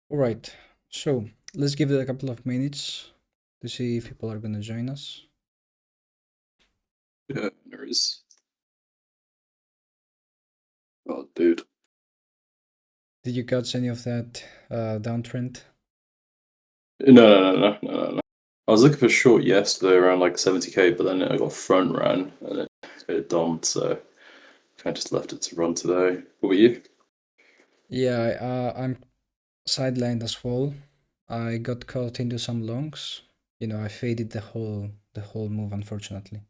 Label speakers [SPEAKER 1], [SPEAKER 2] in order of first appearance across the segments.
[SPEAKER 1] All right, so let's give it a couple of minutes to see if people are gonna join us.
[SPEAKER 2] Yeah, there is. Oh, dude.
[SPEAKER 1] Did you catch any of that downtrend?
[SPEAKER 2] No. I was looking for short yesterday around like 70k, but then I got front ran and it dumped, so kind of just left it to run today. What were you?
[SPEAKER 1] Yeah, I'm sidelined as well. I got caught into some longs. I faded the whole move, unfortunately.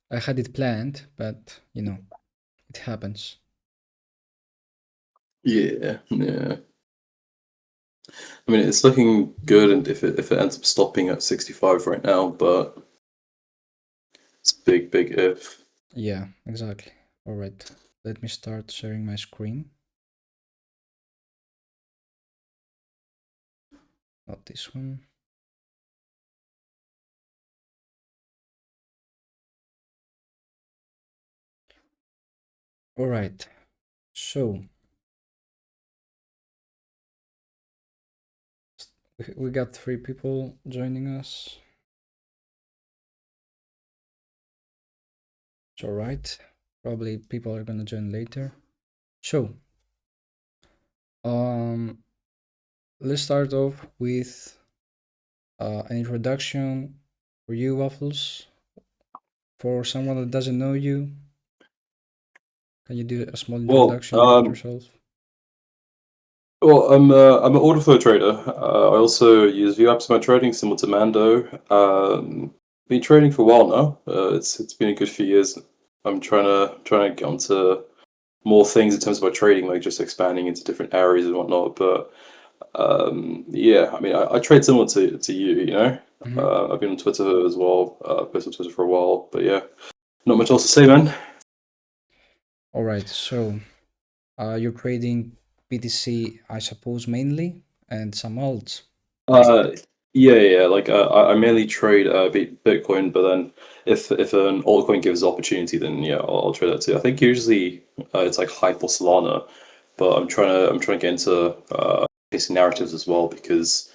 [SPEAKER 1] I had it planned, but it happens.
[SPEAKER 2] Yeah. I mean, it's looking good, and if it ends up stopping at 65 right now, but it's a big if.
[SPEAKER 1] Yeah, exactly. All right, let me start sharing my screen. Not this one. All right, so we got 3 people joining us. It's all right. Probably people are gonna join later. So, um, let's start off with an introduction for you, Waffles. For someone that doesn't know you, can you do a small
[SPEAKER 2] Well,
[SPEAKER 1] introduction about
[SPEAKER 2] um,
[SPEAKER 1] yourself?
[SPEAKER 2] well, I'm an order flow trader. I also use view apps in my trading, similar to Mando. Been trading for a while now. It's been a good few years. I'm trying to get onto more things in terms of my trading, like just expanding into different areas and whatnot. But yeah, I mean, I trade similar to you.
[SPEAKER 1] Mm-hmm.
[SPEAKER 2] I've been on Twitter as well. Posted on Twitter for a while, but yeah, not much else to say, man.
[SPEAKER 1] All right, so you're trading BTC, I suppose, mainly, and some alts.
[SPEAKER 2] Uh, yeah. Like I mainly trade Bitcoin, but then if an altcoin gives opportunity, then yeah, I'll trade that too. I think usually it's like Hype or Solana, but I'm trying to get into chasing narratives as well because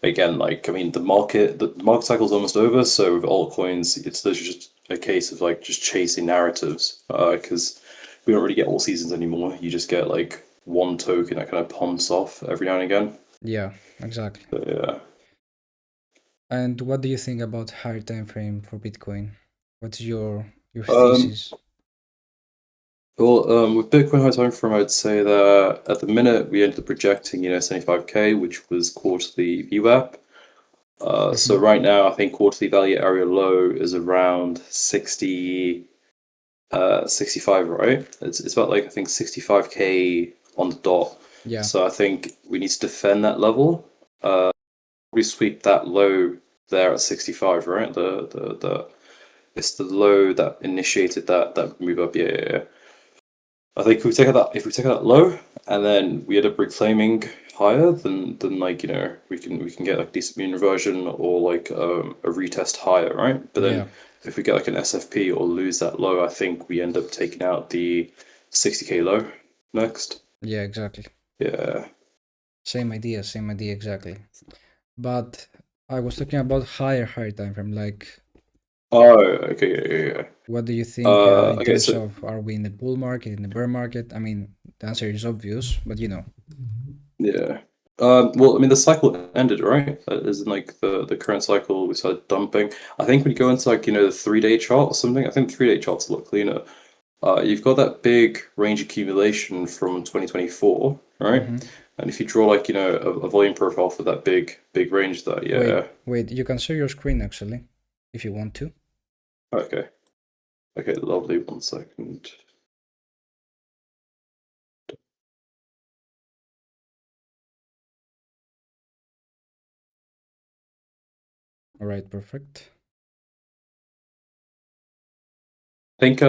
[SPEAKER 2] again, like I mean, the market cycle's almost over. So with altcoins, it's literally just a case of like just chasing narratives because we don't really get all seasons anymore. You just get like one token that kind of pumps off every now and again.
[SPEAKER 1] Yeah, exactly.
[SPEAKER 2] So, yeah.
[SPEAKER 1] And what do you think about higher time frame for Bitcoin? What's your
[SPEAKER 2] Um,
[SPEAKER 1] thesis?
[SPEAKER 2] with Bitcoin high time frame, I'd say that at the minute we ended up projecting, 75k, which was quarterly VWAP. So
[SPEAKER 1] Mm-hmm.
[SPEAKER 2] right now, I think quarterly value area low is around 65, right? It's about like I think 65k on the dot.
[SPEAKER 1] Yeah,
[SPEAKER 2] So I think we need to defend that level. We sweep that low there at 65, right? The it's the low that initiated that move up. Yeah. I think if we take that low and then we end up reclaiming higher, then like we can get like decent mean reversion or like a retest higher, right? But then
[SPEAKER 1] yeah,
[SPEAKER 2] if we get like an SFP or lose that low, I think we end up taking out the 60k low next.
[SPEAKER 1] yeah, exactly.
[SPEAKER 2] Yeah.
[SPEAKER 1] Same idea exactly. But I was talking about higher time frame. Like,
[SPEAKER 2] Oh, okay, yeah.
[SPEAKER 1] what do you think in
[SPEAKER 2] Okay,
[SPEAKER 1] terms
[SPEAKER 2] so
[SPEAKER 1] of, are we in the bull market, in the bear market? I mean, the answer is obvious, but
[SPEAKER 2] yeah. Well, I mean, the cycle ended, right? As in, like the current cycle, we started dumping. I think when you go into like the 3-day chart or something, I think 3-day charts a lot cleaner. You've got that big range accumulation from 2024, right?
[SPEAKER 1] Mm-hmm.
[SPEAKER 2] And if you draw like a volume profile for that big range, there,
[SPEAKER 1] Wait,
[SPEAKER 2] yeah.
[SPEAKER 1] wait, you can share your screen actually, if you want to.
[SPEAKER 2] Okay, okay, lovely. 1 second.
[SPEAKER 1] All right, perfect.
[SPEAKER 2] I think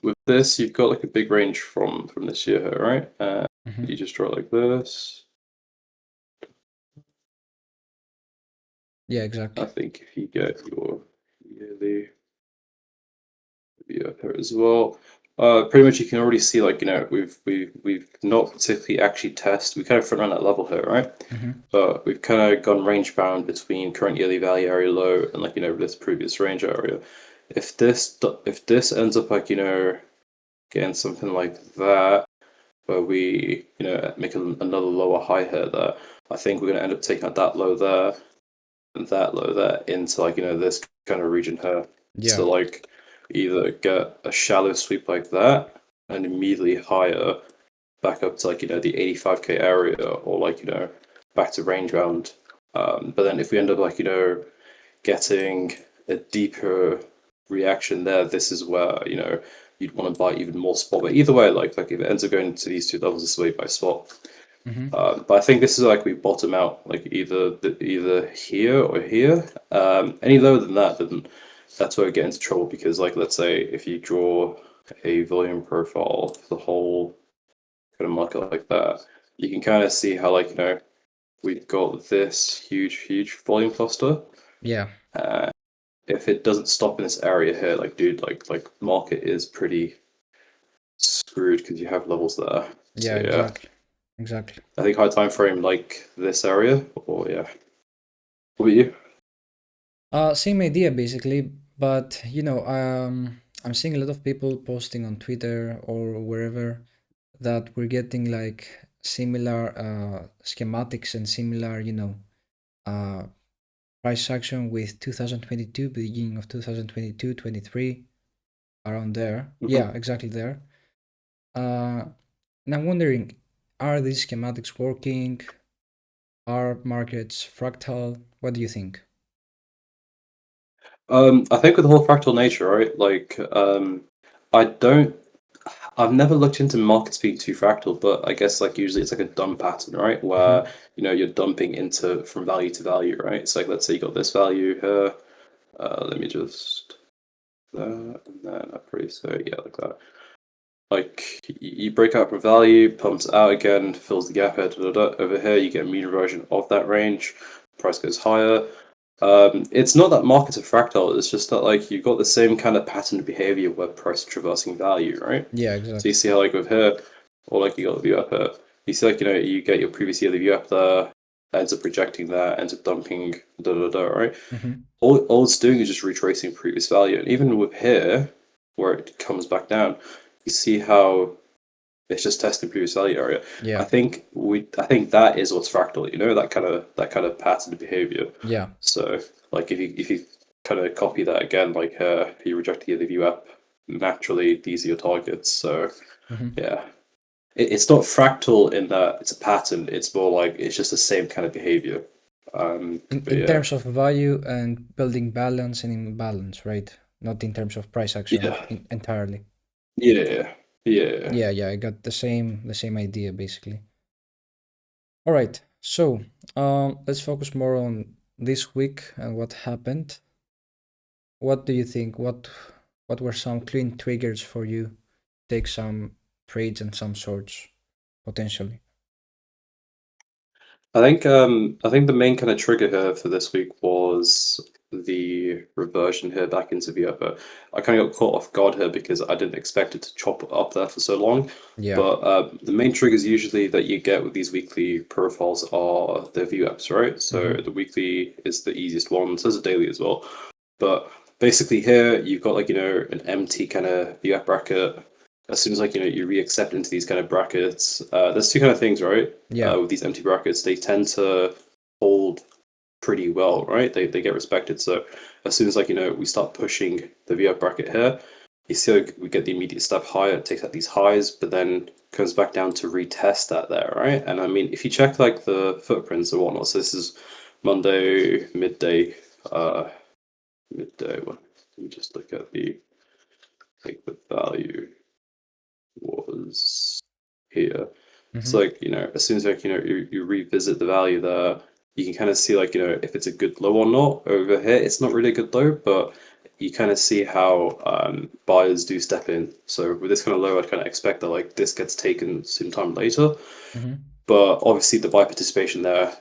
[SPEAKER 2] with this you've got like a big range from this year here, right?
[SPEAKER 1] Mm-hmm.
[SPEAKER 2] You just draw it like this.
[SPEAKER 1] Yeah,
[SPEAKER 2] I
[SPEAKER 1] exactly.
[SPEAKER 2] think if you get your yearly view up here as well. Pretty much you can already see like we've not particularly actually tested. We kind of front run that level here, right?
[SPEAKER 1] Mm-hmm.
[SPEAKER 2] But we've kind of gone range bound between current yearly value area low and like this previous range area. If this ends up like getting something like that, where we make another lower high here there, I think we're gonna end up taking out that low there and that low there into like this kind of region here.
[SPEAKER 1] Yeah.
[SPEAKER 2] So like either get a shallow sweep like that and immediately higher back up to like the 85k area, or like back to range bound. But then if we end up like getting a deeper reaction there, this is where you'd want to buy even more spot. But either way, like if it ends up going to these two levels, this way by spot.
[SPEAKER 1] Mm-hmm.
[SPEAKER 2] But I think this is like we bottom out, like either here or here. Any lower than that, then that's where we get into trouble, because like let's say if you draw a volume profile for the whole kind of market like that, you can kind of see how like we've got this huge volume cluster.
[SPEAKER 1] Yeah.
[SPEAKER 2] Uh, if it doesn't stop in this area here, like dude, like market is pretty screwed because you have levels there.
[SPEAKER 1] Yeah.
[SPEAKER 2] So yeah,
[SPEAKER 1] Exactly. Exactly.
[SPEAKER 2] I think high time frame like this area, or yeah. What about you?
[SPEAKER 1] Same idea basically, but I'm seeing a lot of people posting on Twitter or wherever that we're getting like similar schematics and similar, uh, price action with 2022, beginning of 2022, 23, around there.
[SPEAKER 2] Mhm.
[SPEAKER 1] Yeah, exactly there. Uh, and I'm wondering, are these schematics working? Are markets fractal? What do you think?
[SPEAKER 2] I think with the whole fractal nature, right? Like, I don't, I've never looked into markets being too fractal, but I guess like usually it's like a dump pattern, right?
[SPEAKER 1] Mm-hmm.
[SPEAKER 2] Where you're dumping into from value to value, right? It's like let's say you got this value here. Let me just that and then I pretty so yeah, like that. Like you break out from value, pumps out again, fills the gap here. Da, da, da. Over here, you get a mean reversion of that range. Price goes higher. It's not that markets are fractal. It's just that like you've got the same kind of pattern of behavior where price traversing value, right?
[SPEAKER 1] Yeah,
[SPEAKER 2] So you
[SPEAKER 1] exactly.
[SPEAKER 2] see how like with here, or like you got the view up here. You see like you get your previous yearly view up there, ends up rejecting that, ends up dumping, da da da, right?
[SPEAKER 1] Mm-hmm.
[SPEAKER 2] All it's doing is just retracing previous value, and even with here, where it comes back down, you see how it's just testing previous value area.
[SPEAKER 1] Yeah,
[SPEAKER 2] I think that is what's fractal. That kind of pattern of behavior.
[SPEAKER 1] yeah.
[SPEAKER 2] So like if you kind of copy that again, like you reject the view up, naturally these are your targets. So
[SPEAKER 1] Mm-hmm.
[SPEAKER 2] yeah, it's not fractal in that it's a pattern. It's more like it's just the same kind of behavior.
[SPEAKER 1] In
[SPEAKER 2] But
[SPEAKER 1] in
[SPEAKER 2] yeah,
[SPEAKER 1] terms of value and building balance and imbalance, right? Not in terms of price action
[SPEAKER 2] yeah,
[SPEAKER 1] entirely.
[SPEAKER 2] yeah, yeah.
[SPEAKER 1] Yeah, yeah, I got the same idea basically. All right. So, let's focus more on this week and what happened. What do you think? What were some clean triggers for you? Take some trades and some sorts potentially.
[SPEAKER 2] I think the main kind of trigger here for this week was the reversion here back into VIA, but I kind of got caught off guard here because I didn't expect it to chop up there for so long.
[SPEAKER 1] Yeah.
[SPEAKER 2] But the main triggers usually that you get with these weekly profiles are the view apps, right? So
[SPEAKER 1] Mm-hmm.
[SPEAKER 2] the weekly is the easiest one. So there's a daily as well. But basically here you've got like an empty kind of view app bracket. As soon as like you re-accept into these kind of brackets, there's two kind of things, right?
[SPEAKER 1] Yeah.
[SPEAKER 2] With these empty brackets, they tend to hold pretty well, right? They get respected. So as soon as like we start pushing the VF bracket here, you see like, we get the immediate step higher, it takes out these highs, but then comes back down to retest that there, right? And I mean, if you check like the footprints and whatnot, so this is Monday uh, midday. Let me just look at the value was here. So
[SPEAKER 1] Mm-hmm.
[SPEAKER 2] like as soon as like you revisit the value there, you can kind of see like if it's a good low or not. Over here, it's not really a good low, but you kind of see how buyers do step in. So with this kind of low, I'd kind of expect that like this gets taken sometime later.
[SPEAKER 1] Mm-hmm.
[SPEAKER 2] But obviously the buy participation there,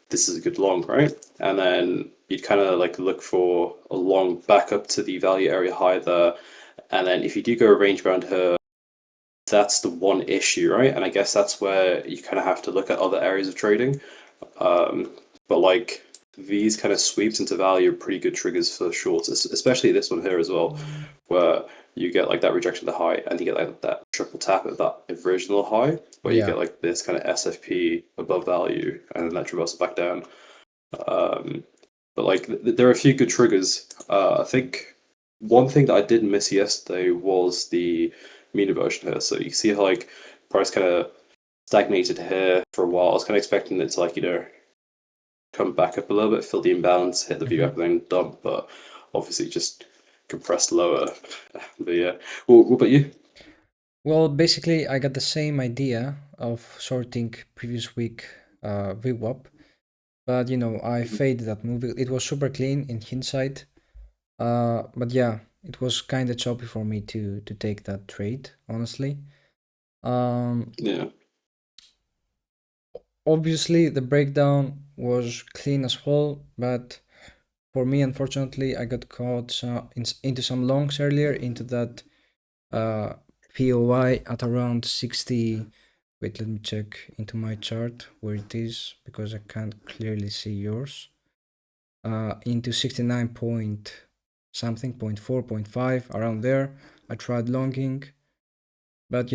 [SPEAKER 2] this is a good long, right? And then you'd kind of like look for a long back up to the value area high there, And then if you do go range bound here, that's the one issue, right? And I guess that's where you kind of have to look at other areas of trading. But like these kind of sweeps into value are pretty good triggers for shorts, especially this one here as well, where you get like that rejection of the high and you get like that triple tap of that original high, where you
[SPEAKER 1] Yeah.
[SPEAKER 2] get like this kind of SFP above value and then that reverses back down. But like there are a few good triggers. I think one thing that I did miss yesterday was the mean reversion here. So you see how like price kind of stagnated here for a while. I was kind of expecting it to like come back up a little bit, fill the imbalance, hit the VWAP, and then dump. But obviously just compressed lower. But yeah, what about you?
[SPEAKER 1] Well, basically, I got the same idea of sorting previous week VWAP, but I faded that move. It was super clean in hindsight, but yeah, it was kind of choppy for me to take that trade, honestly. Um,
[SPEAKER 2] Yeah.
[SPEAKER 1] Obviously, the breakdown was clean as well, but for me, unfortunately, I got caught into some longs earlier into that uh, POI at around 60. Wait, let me check into my chart where it is because I can't clearly see yours. Into 69 point something, point 4, point 5, around there. I tried longing, but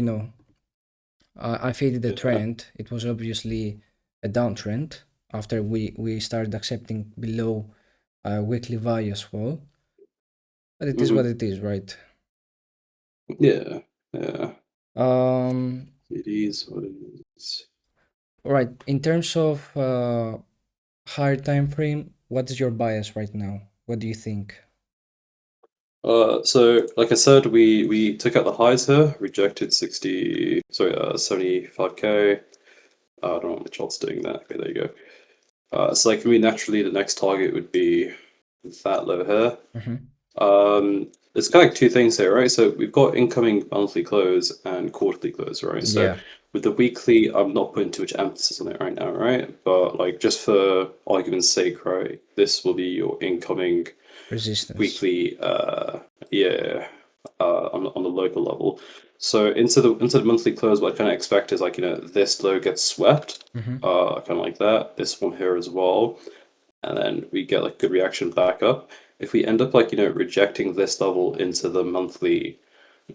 [SPEAKER 1] I faded the
[SPEAKER 2] Yeah.
[SPEAKER 1] trend. It was obviously a downtrend after we started accepting below weekly value as well. But it is what
[SPEAKER 2] Hmm.
[SPEAKER 1] it is, right?
[SPEAKER 2] Yeah. Yeah.
[SPEAKER 1] Um,
[SPEAKER 2] It is what it is.
[SPEAKER 1] all right. In terms of higher time frame, what is your bias right now? What do you think?
[SPEAKER 2] So like I said, we took out the highs here, rejected 75K. I don't know what the chart's doing that. Okay, there you go. So like for me, naturally, the next target would be that low here.
[SPEAKER 1] Mm-hmm.
[SPEAKER 2] There's kind of like two things here, right? So we've got incoming monthly close and quarterly close, right? So
[SPEAKER 1] Yeah,
[SPEAKER 2] with the weekly, I'm not putting too much emphasis on it right now, right? But like just for argument's sake, right, this will be your incoming
[SPEAKER 1] resistance.
[SPEAKER 2] weekly, yeah, on the local level. So into the monthly close, what I kind of expect is like this low gets swept,
[SPEAKER 1] Mm-hmm.
[SPEAKER 2] kind of like that. This one here as well, and then we get like good reaction back up. If we end up like rejecting this level into the monthly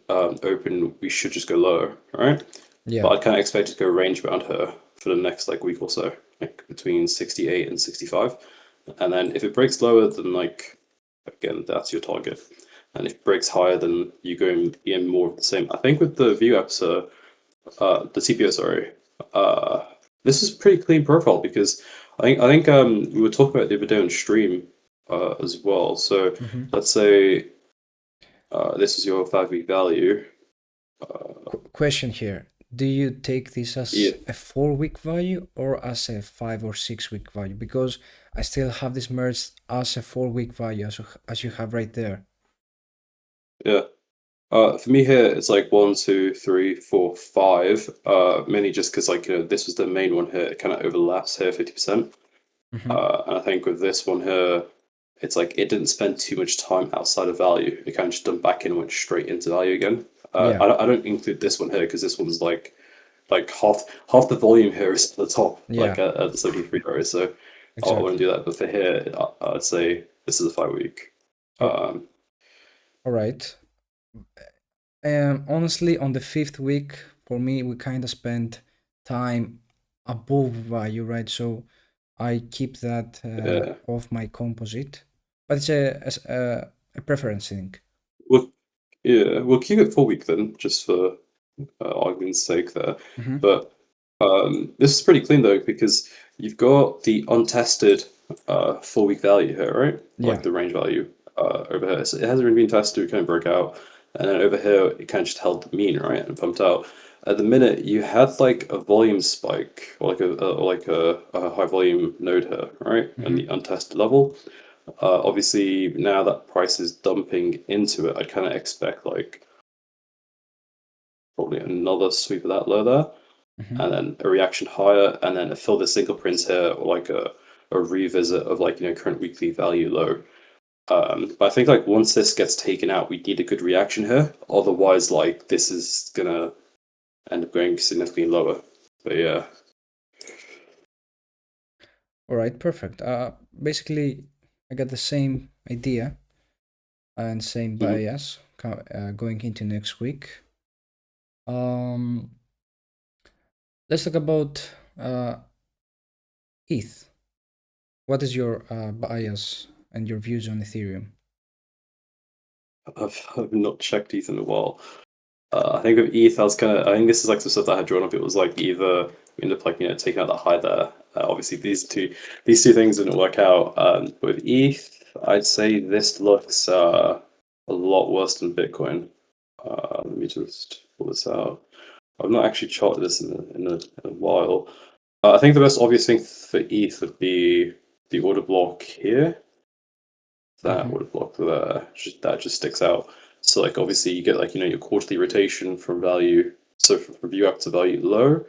[SPEAKER 2] open, we should just go lower, right?
[SPEAKER 1] Yeah,
[SPEAKER 2] But I kind of expect it to go range bound her for the next like week or so, like between 68 and 65. And then if it breaks lower, then like again, that's your target. And if it breaks higher, then you go in more of the same. I think with the view apps, the CPO, sorry, uh, this is pretty clean profile because I think we were talking about the other day on stream as well. So
[SPEAKER 1] mm-hmm.
[SPEAKER 2] let's say this is your 5 week value.
[SPEAKER 1] Question here. Do you take this
[SPEAKER 2] Yeah,
[SPEAKER 1] as a 4 week value or as a 5 or 6 week value? Because I still have this merged as a 4 week value as you have right there.
[SPEAKER 2] yeah. For me here, it's like 1, 2, 3, 4, 5. Mainly just because like this was the main one here. It kind of overlaps here 50%.
[SPEAKER 1] Mm-hmm.
[SPEAKER 2] And I think with this one here, it's like it didn't spend too much time outside of value. It kind of just dumped back in and went straight into value again.
[SPEAKER 1] Yeah,
[SPEAKER 2] I don't include this one here because this one's like half the volume here is at the top, like
[SPEAKER 1] yeah,
[SPEAKER 2] at the 73 rows. So I wouldn't
[SPEAKER 1] exactly.
[SPEAKER 2] do that. But for here, I'd say this is a 5 week.
[SPEAKER 1] Oh,
[SPEAKER 2] Um,
[SPEAKER 1] all right. Honestly, on the fifth week, for me, we kind of spent time above value, right? So I keep that
[SPEAKER 2] yeah,
[SPEAKER 1] off my composite, but it's a preference thing.
[SPEAKER 2] we'll we'll keep it 4 week then, just for argument's sake there.
[SPEAKER 1] Mm-hmm.
[SPEAKER 2] But this is pretty clean though because you've got the untested 4 week value here, right? Like
[SPEAKER 1] Yeah.
[SPEAKER 2] the range value over here. So it hasn't really been tested. It kind of broke out, and then over here it kind of just held the mean, right, and pumped out. At the minute, you had like a volume spike or like a high volume node here, right, and
[SPEAKER 1] Mm-hmm.
[SPEAKER 2] the untested level. Obviously, now that price is dumping into it, I'd kind of expect like probably another sweep of that low there,
[SPEAKER 1] Mm-hmm.
[SPEAKER 2] and then a reaction higher, and then a fill the single prints here, or like a revisit of like current weekly value low. But I think like once this gets taken out, we need a good reaction here. Otherwise, like this is gonna end up going significantly lower. But yeah.
[SPEAKER 1] All right, perfect. Basically, I got the same idea and same
[SPEAKER 2] Mhm.
[SPEAKER 1] bias going into next week. Um, let's talk about ETH. What is your bias and your views on Ethereum?
[SPEAKER 2] I've not checked ETH in a while. I think with ETH, I was kind of. I think this is like the stuff that I had drawn up. It was like either we end up like taking out the high there. Obviously, these two things didn't work out. With ETH, I'd say this looks a lot worse than Bitcoin. Let me just pull this out. I've not actually charted this in a while. I think the most obvious thing for ETH would be the order block here. That
[SPEAKER 1] Mm-hmm.
[SPEAKER 2] order block there, that just sticks out. So like obviously you get like your quarterly rotation from value, so from view up to value low.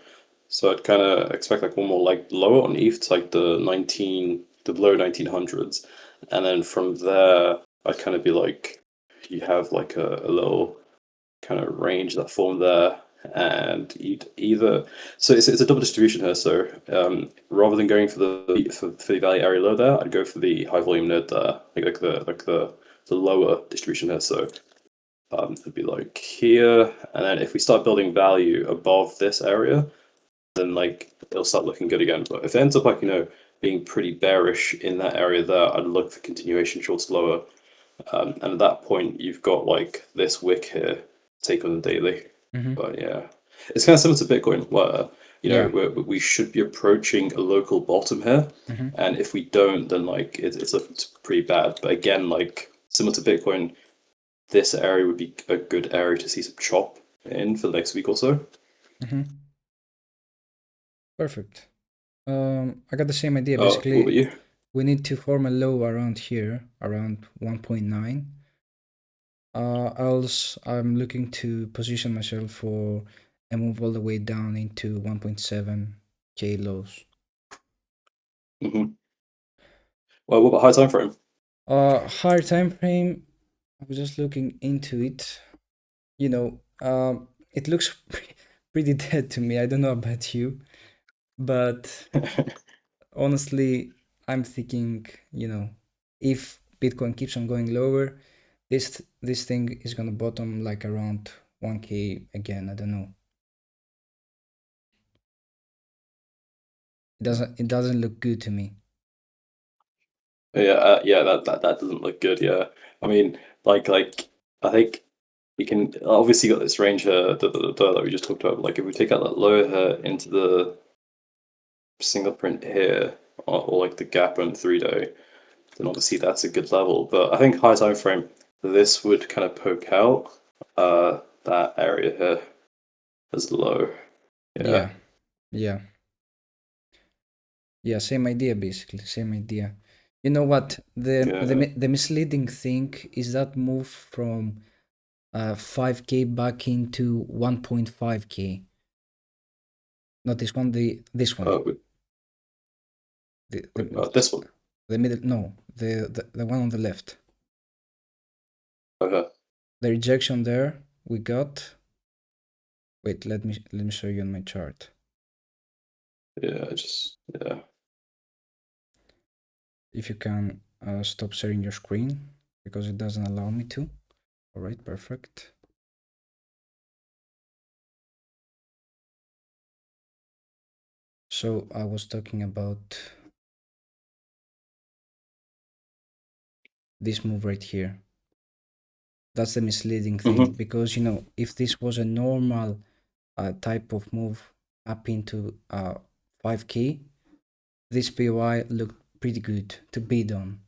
[SPEAKER 2] So I'd kind of expect like one more like lower on ETH to like the low 1900s, and then from there I'd kind of be like you have like a little kind of range that form there, and you'd either it's a double distribution here. So rather than going for the value area low there, I'd go for the high volume node there, like the lower distribution here. So it'd be like here, and then if we start building value above this area, then like it'll start looking good again. But if it ends up like being pretty bearish in that area there, I'd look for continuation shorts lower. And at that point, you've got like this wick here, take on the daily.
[SPEAKER 1] Mm-hmm.
[SPEAKER 2] But yeah, it's kind of similar to Bitcoin, where
[SPEAKER 1] Yeah.
[SPEAKER 2] we should be approaching a local bottom here,
[SPEAKER 1] Mm-hmm.
[SPEAKER 2] and if we don't, then like it's looking pretty bad. But again, like similar to Bitcoin, this area would be a good area to see some chop in for the next week or so.
[SPEAKER 1] Mm-hmm. Perfect. I got the same idea.
[SPEAKER 2] What about
[SPEAKER 1] Basically,
[SPEAKER 2] you?
[SPEAKER 1] we need to form a low around here, around 1.9. Else, I'm looking to position myself for a move all the way down into 1.7k lows.
[SPEAKER 2] Hmm. Well, what about high time frame?
[SPEAKER 1] Higher time frame. I was just looking into it. It looks pretty dead to me. I don't know about you, but honestly, I'm thinking, if Bitcoin keeps on going lower, this thing is gonna bottom like around 1k again. I don't know. It doesn't look good to me.
[SPEAKER 2] Yeah, yeah, that doesn't look good. Yeah, I mean, like I think you can obviously got this range here that we just talked about. Like if we take out that lower here into the single print here, or like the gap on 3 day, then obviously that's a good level. But I think high time frame, this would kind of poke out that area here as low. Yeah,
[SPEAKER 1] Yeah, yeah, yeah. Same idea, basically. Same idea. You know what?
[SPEAKER 2] yeah.
[SPEAKER 1] The misleading thing is that move from 5k back into 1.5k. Not this one. This one.
[SPEAKER 2] With,
[SPEAKER 1] The
[SPEAKER 2] with,
[SPEAKER 1] the,
[SPEAKER 2] this one.
[SPEAKER 1] the middle. No, the one on the left.
[SPEAKER 2] Okay.
[SPEAKER 1] The rejection there we got. Wait, let me show you on my chart.
[SPEAKER 2] Yeah, just yeah.
[SPEAKER 1] If you can stop sharing your screen because it doesn't allow me to. All right, perfect. So I was talking about this move right here. That's the misleading thing
[SPEAKER 2] Hmm.
[SPEAKER 1] because if this was a normal type of move up into 5k, this PY looked pretty good to bid on,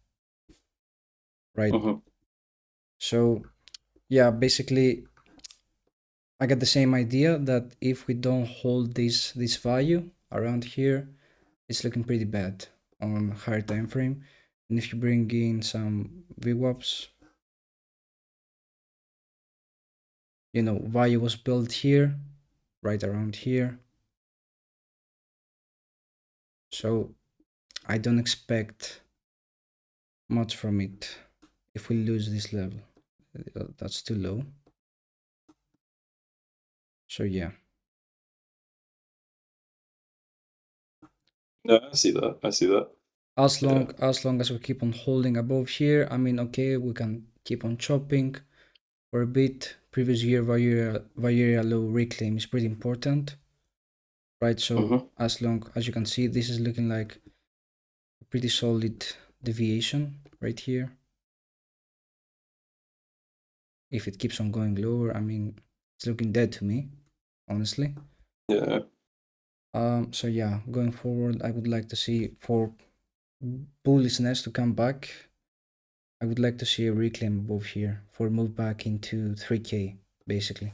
[SPEAKER 1] right?
[SPEAKER 2] Hmm.
[SPEAKER 1] So yeah, basically I got the same idea that if we don't hold this value around here, it's looking pretty bad on higher time frame. And if you bring in some VWAPs, value was built here, right around here. So I don't expect much from it. if we lose this level. That's too low. So yeah.
[SPEAKER 2] No, I see that. I see that.
[SPEAKER 1] As
[SPEAKER 2] Yeah.
[SPEAKER 1] long as we keep on holding above here, I mean, okay, we can keep on chopping for a bit. Previous year Valyria low reclaim is pretty important, right? So as long as you can see, this is looking like a pretty solid deviation right here. If it keeps on going lower, I mean, it's looking dead to me, honestly.
[SPEAKER 2] Yeah.
[SPEAKER 1] So yeah, going forward, I would like to see for bullishness to come back. I would like to see a reclaim above here for move back into 3K, basically.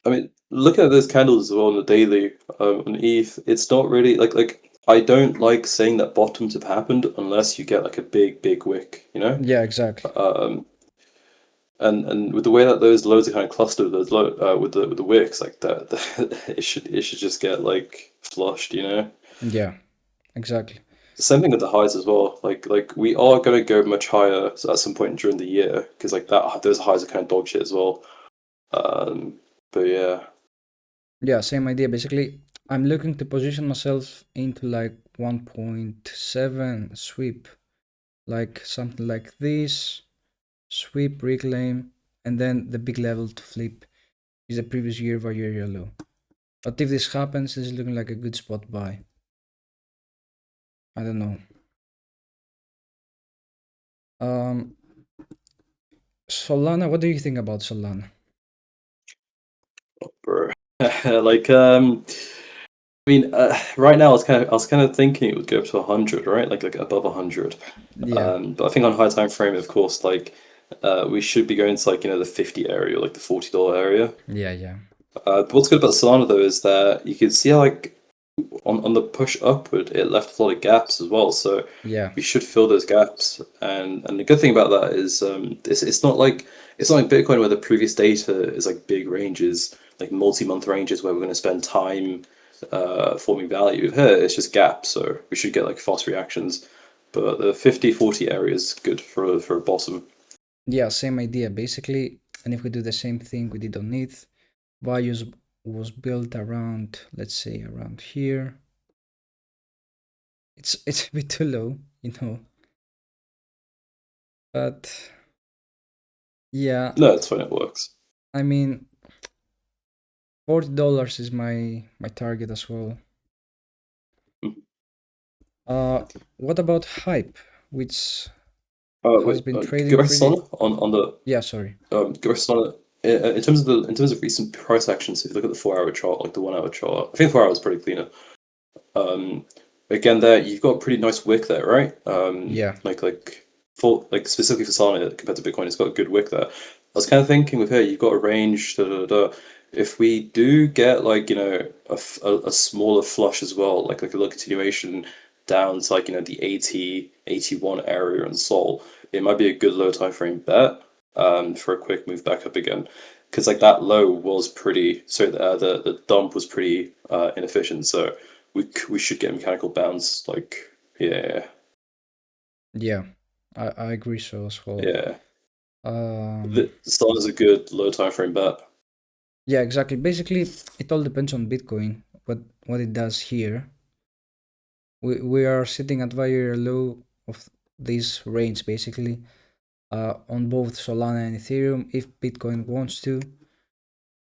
[SPEAKER 2] I mean, look at those candles as well on the daily on ETH. It's not really like I don't like saying that bottoms have happened unless you get like a big wick, you know.
[SPEAKER 1] Yeah, exactly.
[SPEAKER 2] And with the way that those loads are kind of clustered, those with the wicks like that, it should just get like flushed, you know.
[SPEAKER 1] Yeah, exactly.
[SPEAKER 2] Same thing with the highs as well. Like we are gonna go much higher at some point during the year because like that those highs are kind of dog shit as well. But yeah.
[SPEAKER 1] Yeah, same idea. Basically, I'm looking to position myself into like 1.7 sweep, like something like this, sweep, reclaim, and then the big level to flip is the previous year Valyria low. But if this happens, this is looking like a good spot buy. I don't know. Solana, what do you think about Solana?
[SPEAKER 2] Bro. Like I mean, right now I was kind of thinking it would go up to 100, right? Like above 100.
[SPEAKER 1] Yeah,
[SPEAKER 2] But I think on high time frame, of course, like we should be going to like the 50 area, like the $40 area.
[SPEAKER 1] yeah.
[SPEAKER 2] But what's good about Solana though is that you can see how like on the push upward, it left a lot of gaps as well. So
[SPEAKER 1] Yeah,
[SPEAKER 2] we should fill those gaps. And the good thing about that is it's not like Bitcoin where the previous data is like big ranges, like multi-month ranges where we're going to spend time forming value. Here it's just gaps, so we should get like fast reactions. But the 50-40 area is good for a bottom.
[SPEAKER 1] yeah, same idea basically. And if we do the same thing we did on ETH, values was built around, let's say around here. It's a bit too low, but yeah,
[SPEAKER 2] No, it's fine. It works.
[SPEAKER 1] I mean, $40 is my target as well. What about Hype, which has been trading pretty?
[SPEAKER 2] On the
[SPEAKER 1] Yeah, sorry.
[SPEAKER 2] Solana in terms of recent price actions. If you look at the 4 hour chart, like the 1 hour chart, I think 4 hours is pretty cleaner. Again, there you've got a pretty nice wick there, right?
[SPEAKER 1] Yeah,
[SPEAKER 2] Like specifically for Solana compared to Bitcoin, it's got a good wick there. I was kind of thinking with here, you've got a range. If we do get like a smaller flush as well, like a little continuation down to like the 80, 81 area and Sol, it might be a good low time frame bet for a quick move back up again. Because like that low was pretty, so the dump was pretty inefficient. So we should get mechanical bounce. Like yeah,
[SPEAKER 1] yeah, I agree so as well.
[SPEAKER 2] yeah.
[SPEAKER 1] Um,
[SPEAKER 2] Solana's a good low time frame bet.
[SPEAKER 1] yeah, exactly. Basically, it all depends on Bitcoin, what it does here. We are sitting at very low of this range basically. On both Solana and Ethereum. If Bitcoin wants to,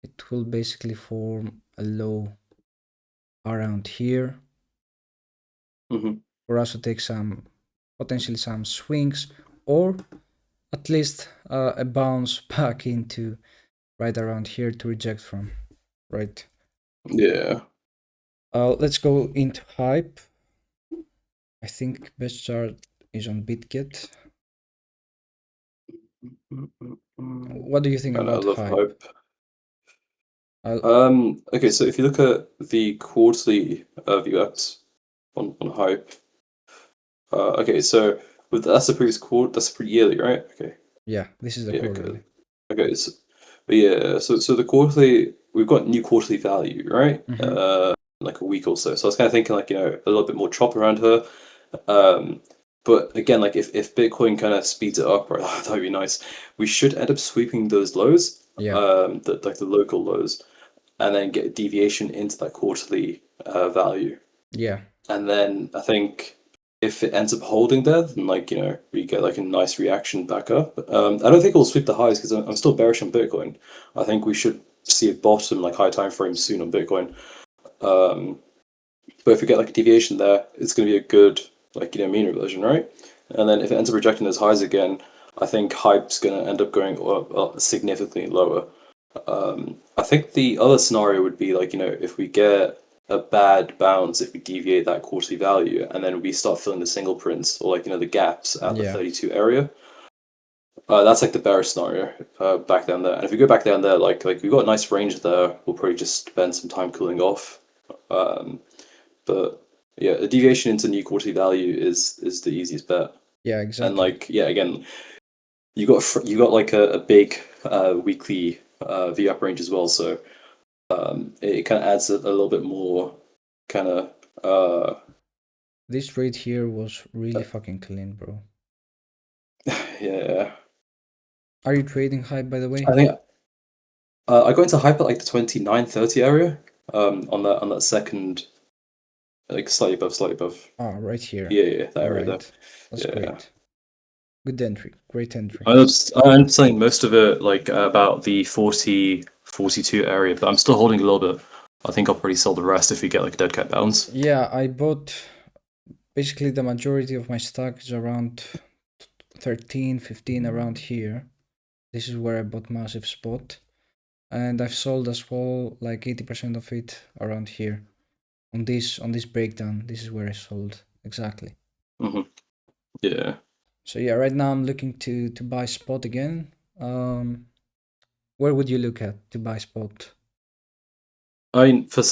[SPEAKER 1] it will basically form a low around here for us to take potentially some swings, or at least a bounce back into right around here to reject from, right?
[SPEAKER 2] Yeah.
[SPEAKER 1] Let's go into Hype. I think best chart is on BitGet. What do you think
[SPEAKER 2] And I
[SPEAKER 1] about
[SPEAKER 2] love
[SPEAKER 1] Hype?
[SPEAKER 2] Okay, so if you look at the quarterly VWAPs on Hype, okay, so that's the previous quarter, that's the yearly, right? Okay.
[SPEAKER 1] Yeah, this is the
[SPEAKER 2] Yeah,
[SPEAKER 1] quarterly.
[SPEAKER 2] okay, so but yeah, so the quarterly, we've got new quarterly value, right? Like a week or so. So I was kind of thinking like a little bit more chop around her. But again, like if Bitcoin kind of speeds it up, right, that'd be nice. We should end up sweeping those lows,
[SPEAKER 1] Yeah,
[SPEAKER 2] like the local lows, and then get a deviation into that quarterly value.
[SPEAKER 1] yeah,
[SPEAKER 2] And then I think if it ends up holding there, then like we get like a nice reaction back up. I don't think we'll sweep the highs because I'm still bearish on Bitcoin. I think we should see a bottom like high time frame soon on Bitcoin. Um, but if we get like a deviation there, it's going to be a good like mean reversion, right? And then if it ends up rejecting those highs again, I think hype's going to end up going significantly lower. I think the other scenario would be like if we get a bad bounce, if we deviate that quarterly value, and then we start filling the single prints or like the gaps at the
[SPEAKER 1] yeah,
[SPEAKER 2] 32 area. That's like the bearish scenario back down there. And if we go back down there, like we've got a nice range there, we'll probably just spend some time cooling off. Um, but yeah, a deviation into new quarterly value is the easiest bet.
[SPEAKER 1] yeah,
[SPEAKER 2] And
[SPEAKER 1] exactly.
[SPEAKER 2] like yeah, again, you got like a big weekly VWAP range as well, so it kind of adds a little bit more kind of
[SPEAKER 1] This trade here was really fucking clean, bro.
[SPEAKER 2] yeah.
[SPEAKER 1] Are you trading hype, by the way?
[SPEAKER 2] I think I got into hype at like the 29-30 area on that second like slightly above.
[SPEAKER 1] Ah, right here.
[SPEAKER 2] Yeah, that
[SPEAKER 1] All
[SPEAKER 2] area there.
[SPEAKER 1] right, that's
[SPEAKER 2] Yeah.
[SPEAKER 1] great. Good entry. Great entry.
[SPEAKER 2] I'm selling most of it like about the 40 42 area, but I'm still holding a little bit. I think I'll probably sell the rest if we get like a dead cat bounce.
[SPEAKER 1] Yeah, I bought basically the majority of my stock is around 13, 15 around here. This is where I bought massive spot. And I've sold as well like 80% of it around here. On this breakdown, this is where I sold exactly.
[SPEAKER 2] Hmm. Yeah.
[SPEAKER 1] So yeah, right now I'm looking to buy spot again. Where would you look at to buy spot?
[SPEAKER 2] I mean, for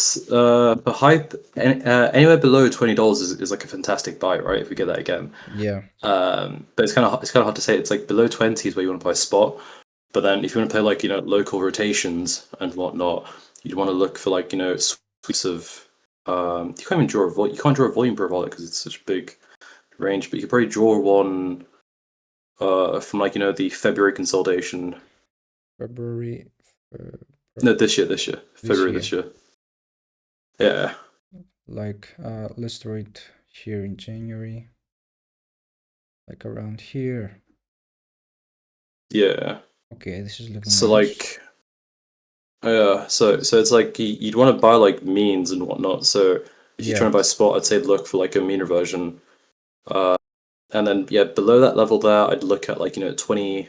[SPEAKER 2] hype, anywhere below $20 is like a fantastic buy, right? If we get that again,
[SPEAKER 1] Yeah,
[SPEAKER 2] but it's kind of hard to say. It's like below 20 is where you want to buy spot, but then if you want to play like local rotations and whatnot, you'd want to look for like sweeps of you can't even draw you can't draw a volume per wallet because it's such a big range, but you could probably draw one from like the February consolidation.
[SPEAKER 1] February.
[SPEAKER 2] No, this year,
[SPEAKER 1] This
[SPEAKER 2] February
[SPEAKER 1] year.
[SPEAKER 2] this year. Yeah,
[SPEAKER 1] Like let's do it here in January. Like around here.
[SPEAKER 2] yeah.
[SPEAKER 1] Okay, this is looking
[SPEAKER 2] So
[SPEAKER 1] nice.
[SPEAKER 2] like, yeah, so it's like you'd want to buy like means and whatnot. So if you're
[SPEAKER 1] Yeah.
[SPEAKER 2] trying to buy spot, I'd say look for like a mean reversion. Uh, and then yeah, below that level there, I'd look at like 20,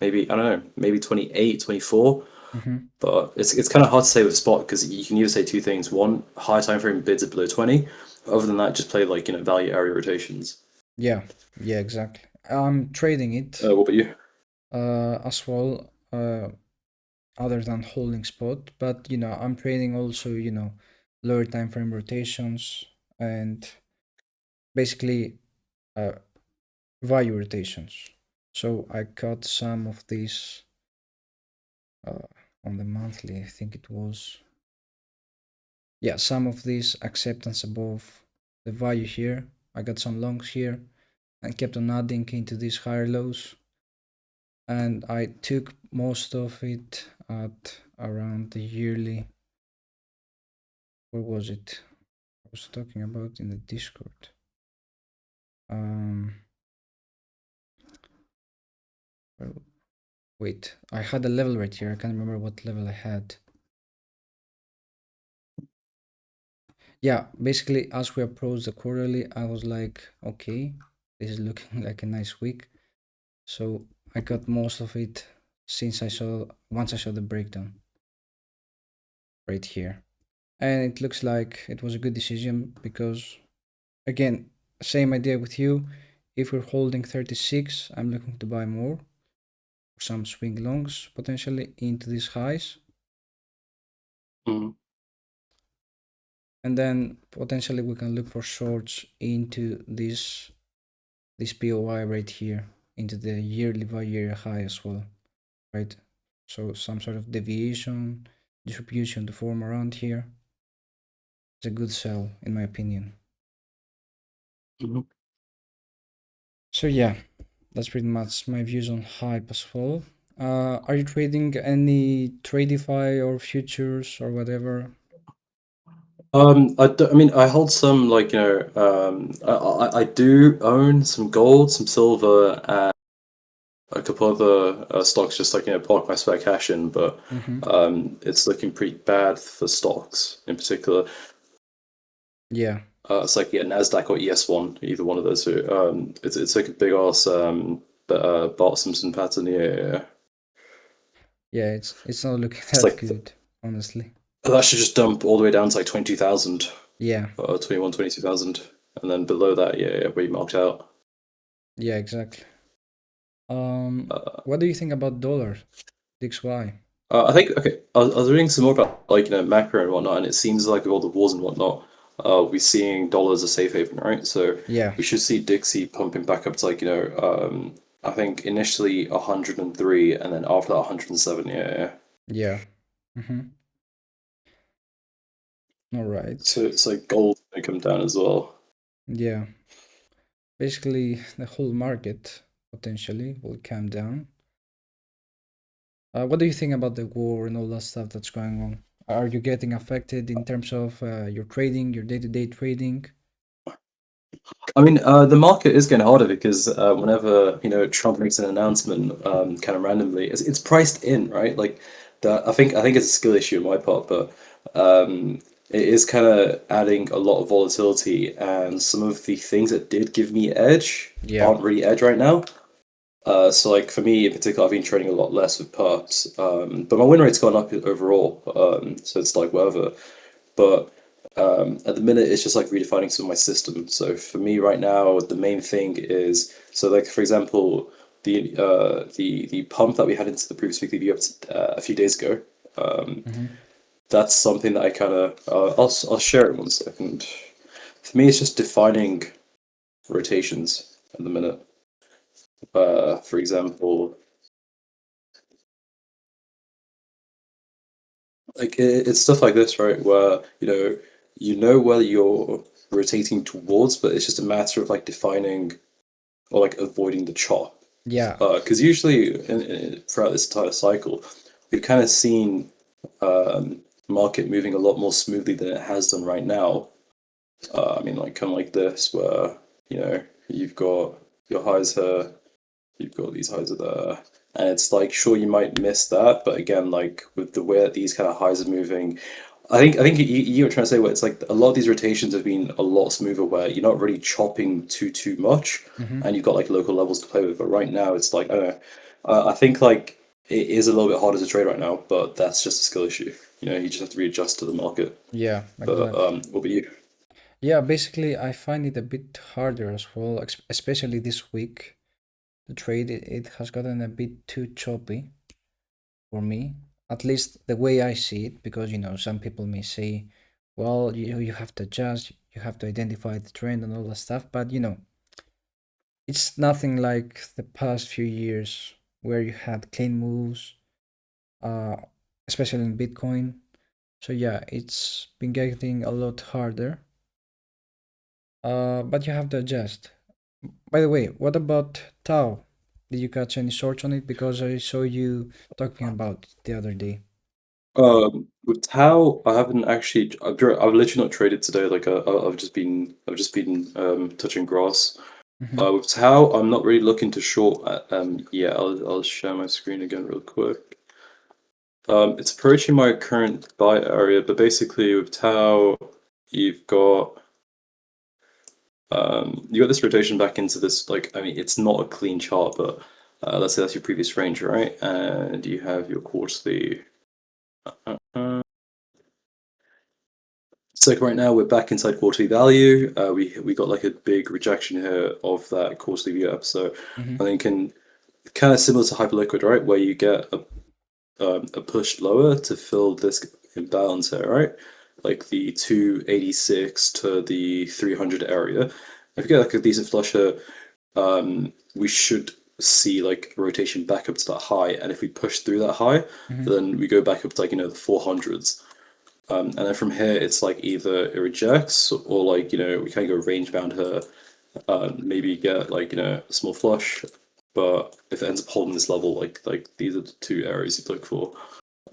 [SPEAKER 2] maybe I don't know, maybe 28, 24.
[SPEAKER 1] Mm-hmm.
[SPEAKER 2] But it's kind of hard to say with spot because you can either say two things: one, high time frame bids are below 20. Other than that, just play like value area rotations.
[SPEAKER 1] Yeah. Yeah, exactly. I'm trading it
[SPEAKER 2] What about you?
[SPEAKER 1] as well, other than holding spot, but I'm trading also, lower time frame rotations and basically uh value rotations. So I cut some of these uh on the monthly, I think it was. Yeah, some of these acceptance above the value here. I got some longs here and kept on adding into these higher lows. And I took most of it at around the yearly. Where was it? I was talking about in the Discord. Um, well, wait, I had a level right here. I can't remember what level I had. Yeah, basically, as we approached the quarterly, I was like, okay, this is looking like a nice week. So I got most of it since once I saw the breakdown right here. And it looks like it was a good decision because, again, same idea with you. If we're holding 36, I'm looking to buy more, some swing longs potentially into these highs,
[SPEAKER 2] Mm.
[SPEAKER 1] and then potentially we can look for shorts into this POI right here, into the yearly value area high as well, right? So some sort of deviation, distribution to form around here. It's a good sell in my opinion.
[SPEAKER 2] Mhm.
[SPEAKER 1] So yeah, that's pretty much my views on hype as well. Are you trading any Tradify or futures or whatever?
[SPEAKER 2] I mean, I hold some like I do own some gold, some silver, and a couple other stocks, just like park my spare cash in. But
[SPEAKER 1] Mm-hmm.
[SPEAKER 2] it's looking pretty bad for stocks in particular.
[SPEAKER 1] Yeah,
[SPEAKER 2] It's like Nasdaq or ES1, either one of those two. It's like a big ass Bart Simpson pattern. Yeah, yeah, yeah.
[SPEAKER 1] yeah, it's not looking
[SPEAKER 2] It's
[SPEAKER 1] that
[SPEAKER 2] like
[SPEAKER 1] good, honestly.
[SPEAKER 2] that should just dump all the way down to like 20,000,
[SPEAKER 1] Yeah,
[SPEAKER 2] 21, 22,000, and then below that, yeah, yeah, where you marked out.
[SPEAKER 1] yeah, exactly.
[SPEAKER 2] Uh,
[SPEAKER 1] What do you think about dollar, DXY?
[SPEAKER 2] I think okay. I was reading some more about like macro and whatnot, and it seems like with all the wars and whatnot, we're seeing dollar as a safe haven, right? So
[SPEAKER 1] Yeah,
[SPEAKER 2] we should see Dixie pumping back up to like I think initially 103, and then after that 107. Yeah, yeah.
[SPEAKER 1] yeah. Mm-hmm. All right.
[SPEAKER 2] So it's like gold may come down as well.
[SPEAKER 1] Yeah, basically the whole market potentially will calm down. What do you think about the war and all that stuff that's going on? Are you getting affected in terms of your trading, your day-to-day trading?
[SPEAKER 2] I mean, the market is getting harder because whenever Trump makes an announcement, kind of randomly, it's priced in, right? Like that. I think it's a skill issue on my part, but it is kind of adding a lot of volatility, and some of the things that did give me edge
[SPEAKER 1] Yeah,
[SPEAKER 2] aren't really edge right now. So like for me in particular, I've been trading a lot less with perps, but my win rate's gone up overall. So it's like whatever. But at the minute, it's just like redefining some of my system. So for me right now, the main thing is so like for example, the pump that we had into the previous weekly view a few days ago.
[SPEAKER 1] hmm,
[SPEAKER 2] That's something that I kind of I'll share it 1 second. For me, it's just defining rotations at the minute. For example, like it's stuff like this, right? Where you know where you're rotating towards, but it's just a matter of like defining or like avoiding the chop.
[SPEAKER 1] yeah,
[SPEAKER 2] Because usually throughout this entire cycle, we've kind of seen market moving a lot more smoothly than it has done right now. I mean, like kind of like this, where you've got your highs here, you've got these highs are there, and it's like sure you might miss that, but again, like with the way that these kind of highs are moving, I think you were trying to say where it's like a lot of these rotations have been a lot smoother where you're not really chopping too much,
[SPEAKER 1] hmm,
[SPEAKER 2] and you've got like local levels to play with. But right now, it's like I don't know. I think like it is a little bit harder to trade right now, but that's just a skill issue. You just have to readjust to the market.
[SPEAKER 1] yeah,
[SPEAKER 2] But
[SPEAKER 1] exactly.
[SPEAKER 2] what about you?
[SPEAKER 1] Yeah, basically, I find it a bit harder as well, especially this week. The trade it has gotten a bit too choppy for me, at least the way I see it, because some people may say, well, you have to adjust, you have to identify the trend and all that stuff, but it's nothing like the past few years where you had clean moves, uh, especially in Bitcoin. So yeah, it's been getting a lot harder, but you have to adjust. By the way, what about Tau? Did you catch any shorts on it? Because I saw you talking about it the other day.
[SPEAKER 2] With Tau, I haven't actually. I've literally not traded today. Like I've just been touching grass.
[SPEAKER 1] Hmm.
[SPEAKER 2] With Tau, I'm not really looking to short. Yeah, I'll share my screen again real quick. It's approaching my current buy area, but basically with Tau, you've got you got this rotation back into this. Like I mean, it's not a clean chart, but let's say that's your previous range, right? And you have your quarterly. Uh, So like right now we're back inside quarterly value. We got like a big rejection here of that quarterly view up. So
[SPEAKER 1] Hmm.
[SPEAKER 2] I think kind of similar to Hyperliquid, right, where you get a push lower to fill this imbalance here, right? Like the 286 to the 300 area. If you get like a decent flush here, we should see like a rotation back up to that high. And if we push through that high,
[SPEAKER 1] Hmm.
[SPEAKER 2] then we go back up to like the 400s. And then from here, it's like either it rejects or like we kind of go range bound here, maybe get like a small flush. But if it ends up holding this level, like these are the two areas you look for.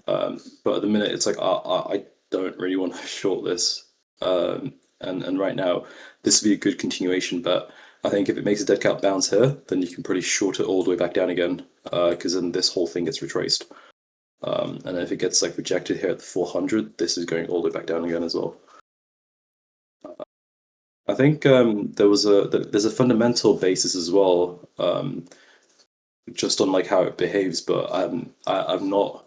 [SPEAKER 2] But at the minute, it's like I don't really want to short this. And right now, this would be a good continuation. But I think if it makes a dead cat bounce here, then you can pretty short it all the way back down again. Because then this whole thing gets retraced. And if it gets like rejected here at the 400, this is going all the way back down again as well. I think there's a fundamental basis as well, just on like how it behaves. But I'm not.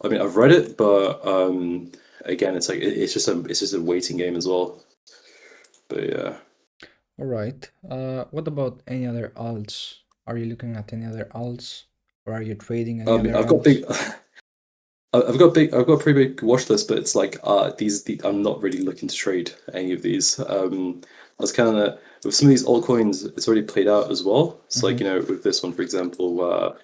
[SPEAKER 2] I mean, I've read it, but again, it's like it's just a waiting game as well. But yeah,
[SPEAKER 1] All right. What about any other alts? Are you looking at any other alts, or are you trading any
[SPEAKER 2] I mean,
[SPEAKER 1] other alts?
[SPEAKER 2] I've got a pretty big watch list, but it's like I'm not really looking to trade any of these. I was kind of with some of these altcoins, it's already played out as well. It's like with this one, for example,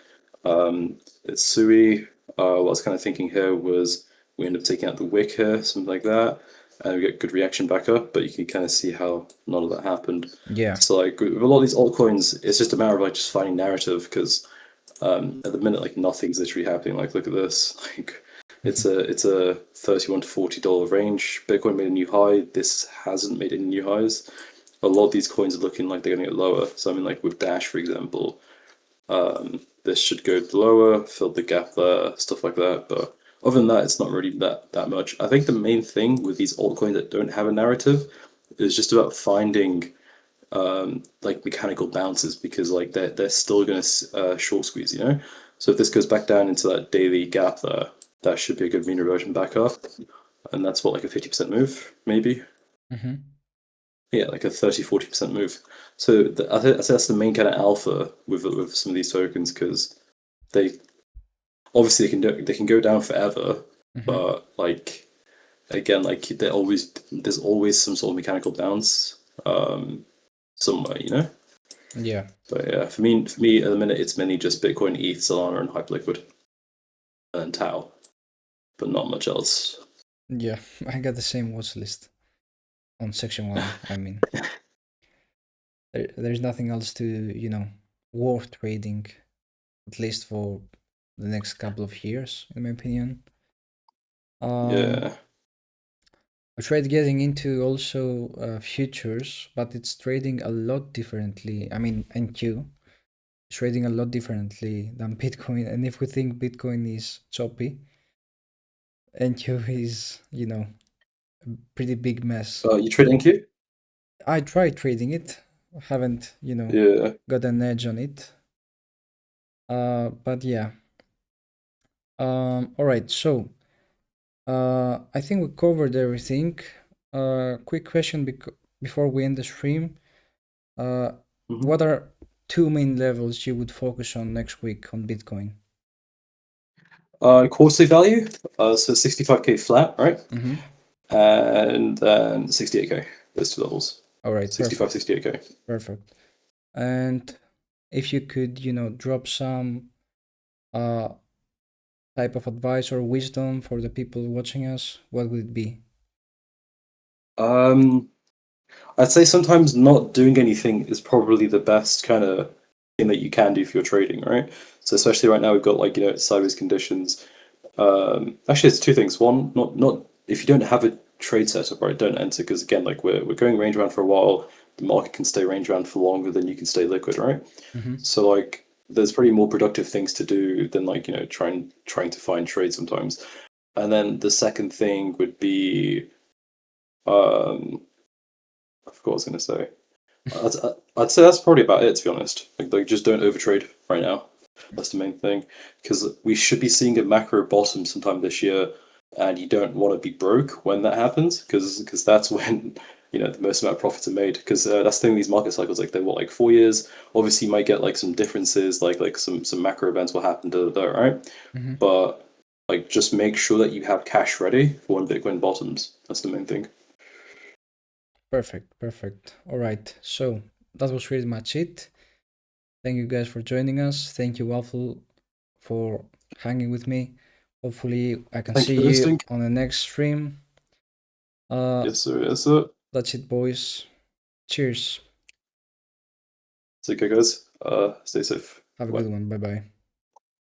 [SPEAKER 2] it's Sui. What I was kind of thinking here was we end up taking out the wick here, something like that, and we get good reaction back up. But you can kind of see how none of that happened.
[SPEAKER 1] Yeah.
[SPEAKER 2] So like with a lot of these altcoins, it's just a matter of like just finding narrative because at the minute like nothing's literally happening. Like look at this, like it's a $31 to $40 range. Bitcoin made a new high. This hasn't made any new highs. A lot of these coins are looking like they're going to get lower. So I mean, like with Dash, for example, this should go lower, fill the gap there, stuff like that. But other than that, it's not really that much. I think the main thing with these altcoins that don't have a narrative is just about finding like mechanical bounces because like they're still going to short squeeze, you know. So if this goes back down into that daily gap there, that should be a good mean reversion back up, and that's what like a 50% move maybe.
[SPEAKER 1] Mm-hmm.
[SPEAKER 2] Yeah, like a 30-40% move. So I think that's the main kind of alpha with some of these tokens because they obviously they can go down forever,
[SPEAKER 1] Mm-hmm.
[SPEAKER 2] but like again, like there's always some sort of mechanical bounce somewhere, you know.
[SPEAKER 1] Yeah.
[SPEAKER 2] But yeah, for me at the minute, it's mainly just Bitcoin, ETH, Solana, and Hyperliquid, and Tau, but not much else.
[SPEAKER 1] Yeah. I got the same watch list on section one. I mean, there's nothing else to, worth trading, at least for the next couple of years, in my opinion.
[SPEAKER 2] Yeah.
[SPEAKER 1] I tried getting into also futures, but it's trading a lot differently. I mean, NQ is trading a lot differently than Bitcoin. And if we think Bitcoin is choppy, NQ is, a pretty big mess.
[SPEAKER 2] You trade NQ?
[SPEAKER 1] I tried trading it, haven't,
[SPEAKER 2] Yeah.
[SPEAKER 1] got an edge on it. But yeah. All right. So, I think we covered everything. Quick question before we end the stream. Uh,
[SPEAKER 2] Mm-hmm.
[SPEAKER 1] what are two main levels you would focus on next week on Bitcoin?
[SPEAKER 2] Quarterly value, so 65K flat, right?
[SPEAKER 1] Mm-hmm.
[SPEAKER 2] And then 68K, those two levels.
[SPEAKER 1] All right,
[SPEAKER 2] 65,
[SPEAKER 1] perfect,
[SPEAKER 2] 68K.
[SPEAKER 1] perfect. And if you could, drop some uh type of advice or wisdom for the people watching us, what would it be?
[SPEAKER 2] Um, I'd say sometimes not doing anything is probably the best kind of thing that you can do for your trading, right? So especially right now, we've got like sideways conditions. Actually, it's two things. One, not if you don't have a trade setup, right, don't enter because again, like we're going range bound for a while. The market can stay range bound for longer than you can stay liquid, right?
[SPEAKER 1] Mm-hmm.
[SPEAKER 2] So like, there's pretty more productive things to do than like trying to find trades sometimes. And then the second thing would be, I forgot what I was going to say. I'd say that's probably about it, to be honest. Like just don't overtrade right now. That's the main thing. Because we should be seeing a macro bottom sometime this year, and you don't want to be broke when that happens, because that's when the most amount of profits are made. Because that's the thing. These market cycles, like they're what, like 4 years. Obviously, you might get like some differences, like some macro events will happen, right?
[SPEAKER 1] Mm-hmm.
[SPEAKER 2] But like just make sure that you have cash ready for when Bitcoin bottoms. That's the main thing.
[SPEAKER 1] Perfect, perfect. All right, so that was pretty much it. Thank you guys for joining us. Thank you, Waffle, for hanging with me. Hopefully, I can
[SPEAKER 2] Thank you
[SPEAKER 1] see
[SPEAKER 2] for
[SPEAKER 1] you
[SPEAKER 2] listening.
[SPEAKER 1] on the next stream.
[SPEAKER 2] Yes, sir. Yes, sir.
[SPEAKER 1] That's it, boys. Cheers.
[SPEAKER 2] Take care, guys. Stay safe.
[SPEAKER 1] Have a
[SPEAKER 2] Bye.
[SPEAKER 1] good one. Bye bye.